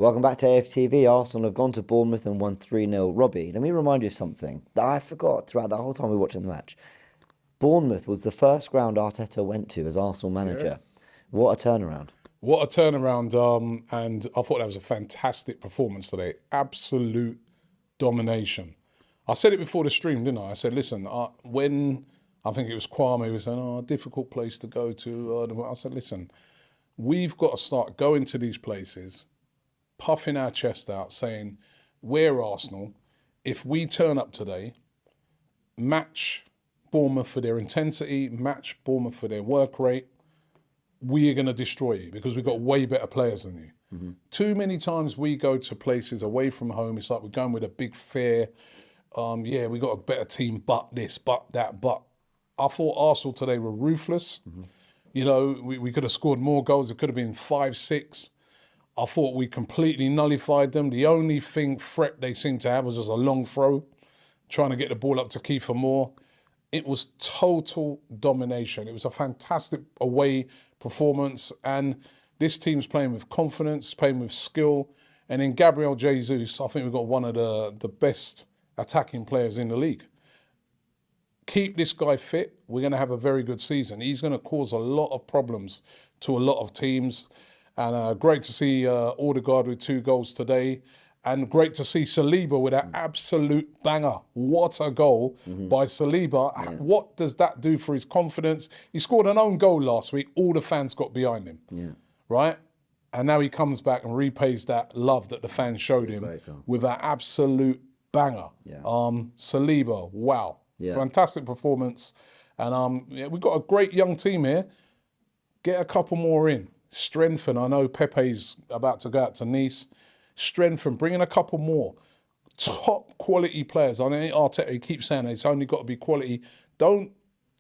Welcome back to AFTV. Arsenal have gone to Bournemouth and won 3-0. Robbie, let me remind you of something that I forgot throughout the whole time we were watching the match. Bournemouth was the first ground Arteta went to as Arsenal manager. Yes. What a turnaround. What a turnaround. And I thought that was a fantastic performance today. Absolute domination. I said it before the stream, didn't I? I said, listen, when I think it was Kwame was saying, difficult place to go to. I said, listen, we've got to start going to these places, puffing our chest out, saying, we're Arsenal. If we turn up today, match Bournemouth for their intensity, match Bournemouth for their work rate, we are going to destroy you because we've got way better players than you. Mm-hmm. Too many times we go to places away from home, it's like we're going with a big fear. We got a better team, but this, but that, but. I thought Arsenal today were ruthless. Mm-hmm. You know, we could have scored more goals. It could have been 5-6. I thought we completely nullified them. The only threat they seemed to have was just a long throw, trying to get the ball up to Kiefer Moore. It was total domination. It was a fantastic away performance. And this team's playing with confidence, playing with skill. And in Gabriel Jesus, I think we've got one of the best attacking players in the league. Keep this guy fit, we're going to have a very good season. He's going to cause a lot of problems to a lot of teams. And great to see Odegaard with 2 goals today. And great to see Saliba with an absolute banger. What a goal by Saliba. Yeah. What does that do for his confidence? He scored an own goal last week. All the fans got behind him, right? And now he comes back and repays that love that the fans showed him with an absolute banger. Yeah. Saliba, wow. Yeah. Fantastic performance. And we've got a great young team here. Get a couple more in. Strengthen. I know Pepe's about to go out to Nice. Strengthen. Bring in a couple more. Top quality players. I know Arteta, he keeps saying it's only got to be quality. Don't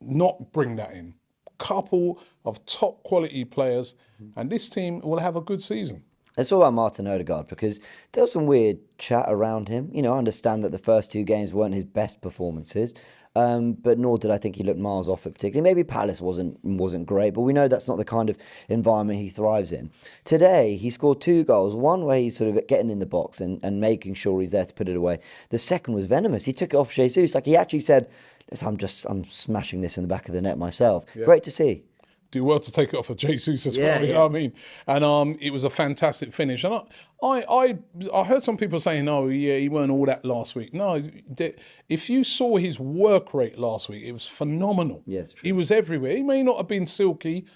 not bring that in. Couple of top quality players. And this team will have a good season. It's all about Martin Odegaard because there was some weird chat around him. You know, I understand that the first 2 games weren't his best performances, but nor did I think he looked miles off it particularly. Maybe Palace wasn't great, but we know that's not the kind of environment he thrives in. Today, he scored 2 goals. One where he's sort of getting in the box and making sure he's there to put it away. The second was venomous. He took it off Jesus. Like he actually said, I'm smashing this in the back of the net myself. Yeah. Great to see. Do well to take it off of Jesus as well, you know what I mean? And it was a fantastic finish. And I heard some people saying, he weren't all that last week. No, if you saw his work rate last week, it was phenomenal. Yes, he was everywhere. He may not have been silky,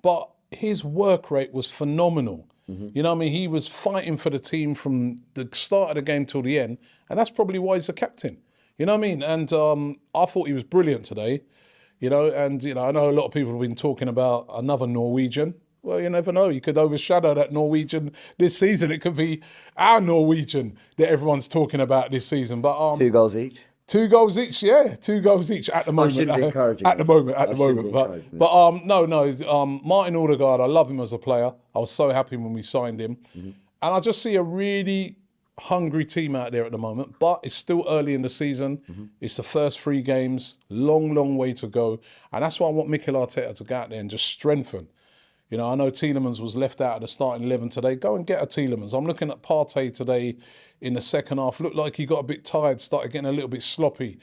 but his work rate was phenomenal. Mm-hmm. You know what I mean? He was fighting for the team from the start of the game till the end, and that's probably why he's the captain. You know what I mean? And I thought he was brilliant today. You know, and, I know a lot of people have been talking about another Norwegian. Well, you never know. You could overshadow that Norwegian this season. It could be our Norwegian that everyone's talking about this season. But 2 goals each. 2 goals each, yeah. 2 goals each at the moment. At the moment. But Martin Odegaard, I love him as a player. I was so happy when we signed him. Mm-hmm. And I just see a really hungry team out there at the moment, but it's still early in the season. Mm-hmm. It's the first 3 games, long way to go. And that's why I want Mikel Arteta to go out there and just strengthen. You know, I know Tielemans was left out of the starting 11 today. Go and get a Tielemans. I'm looking at Partey today in the second half. Looked like he got a bit tired, started getting a little bit sloppy.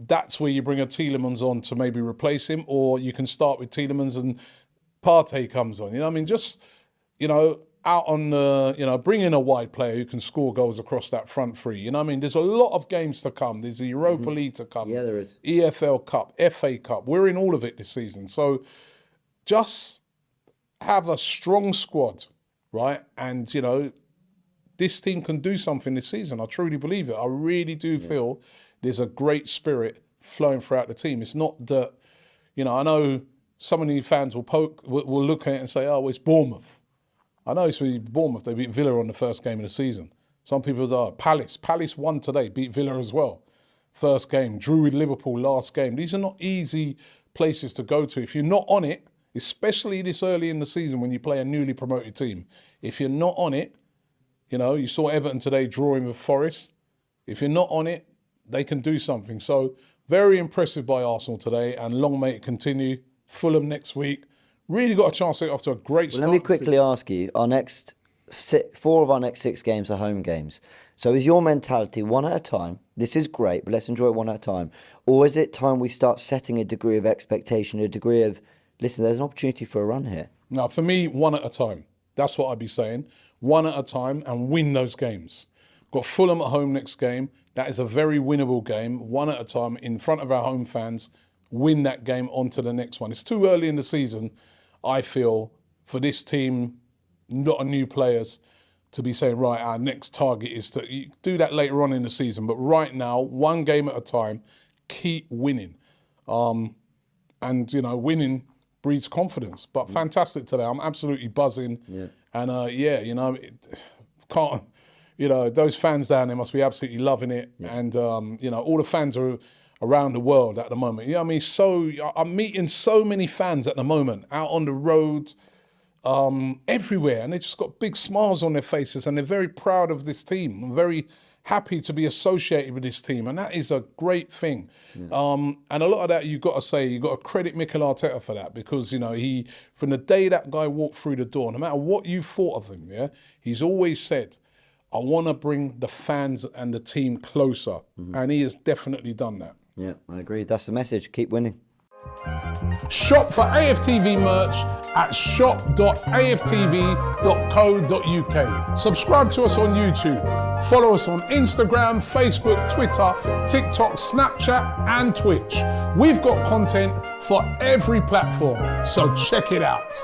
That's where you bring a Tielemans on to maybe replace him, or you can start with Tielemans and Partey comes on. You know what I mean? Just, out on bring in a wide player who can score goals across that front 3. You know what I mean? There's a lot of games to come. There's the Europa League to come. Yeah, there is. EFL Cup, FA Cup. We're in all of it this season. So just have a strong squad, right? And, this team can do something this season. I truly believe it. I really do feel there's a great spirit flowing throughout the team. It's not that, I know some of the fans will look at it and say, it's Bournemouth. I know it's with Bournemouth. They beat Villa on the first game of the season. Some people say, Palace. Palace won today, beat Villa as well. First game, drew with Liverpool last game. These are not easy places to go to. If you're not on it, especially this early in the season when you play a newly promoted team, if you're not on it, you saw Everton today drawing with Forest. If you're not on it, they can do something. So very impressive by Arsenal today, and long may it continue. Fulham next week. Really got a chance to get off to a great start. Let me quickly ask you, our next 4 of our next 6 games are home games. So is your mentality one at a time? This is great, but let's enjoy it one at a time. Or is it time we start setting a degree of expectation, a degree of, listen, there's an opportunity for a run here? Now, for me, one at a time. That's what I'd be saying. One at a time and win those games. Got Fulham at home next game. That is a very winnable game. One at a time in front of our home fans. Win that game on to the next one. It's too early in the season, I feel, for this team, not a new players, to be saying, right, our next target is to do that later on in the season. But right now, one game at a time, keep winning. And, winning breeds confidence. But fantastic today. I'm absolutely buzzing. Yeah. And, those fans down there must be absolutely loving it. Yeah. And, all the fans are around the world at the moment. You know what I mean? So I'm meeting so many fans at the moment out on the road, everywhere, and they just got big smiles on their faces, and they're very proud of this team. I'm very happy to be associated with this team, and that is a great thing. Yeah. And a lot of that, you've got to credit Mikel Arteta for that, because he, from the day that guy walked through the door, no matter what you thought of him, yeah, he's always said, I want to bring the fans and the team closer, and he has definitely done that. Yeah, I agree. That's the message. Keep winning. Shop for AFTV merch at shop.aftv.co.uk. Subscribe to us on YouTube. Follow us on Instagram, Facebook, Twitter, TikTok, Snapchat, and Twitch. We've got content for every platform, so check it out.